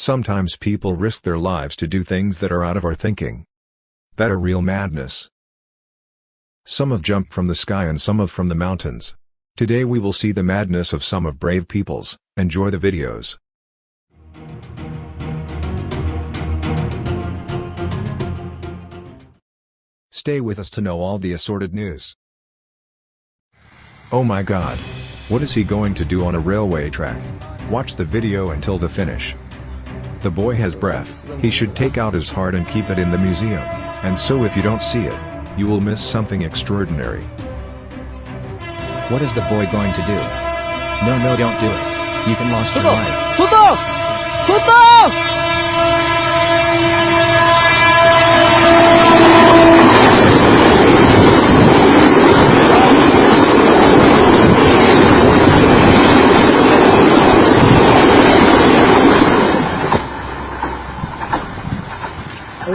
Sometimes people risk their lives to do things that are out of our thinking. That are real madness. Some have jumped from the sky and some have from the mountains. Today we will see the madness of some of brave peoples. Enjoy the videos. Stay with us to know all the assorted news. Oh my god. What is he going to do on a railway track? Watch the video until the finish. The boy has breath. He should take out his heart and keep it in the museum. And so if you don't see it, you will miss something extraordinary. What is the boy going to do? No, don't do it. You can lose your life.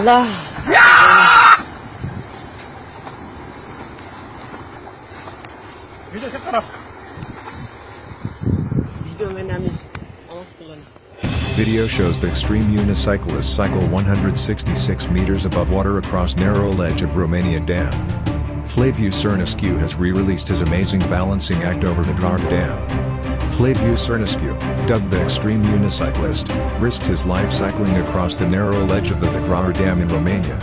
Allah. Video shows the extreme unicyclists cycle 166 meters above water across narrow ledge of Romania Dam. Flaviu Cernescu has re-released his amazing balancing act over the Dragă Dam. Flaviu Cernescu, dubbed the extreme unicyclist, risked his life cycling across the narrow ledge of the Dragă Dam in Romania.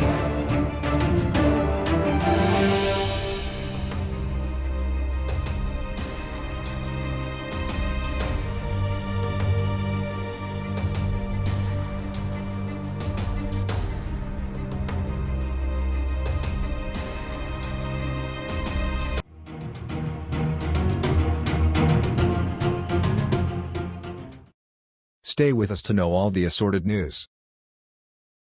Stay with us to know all the assorted news.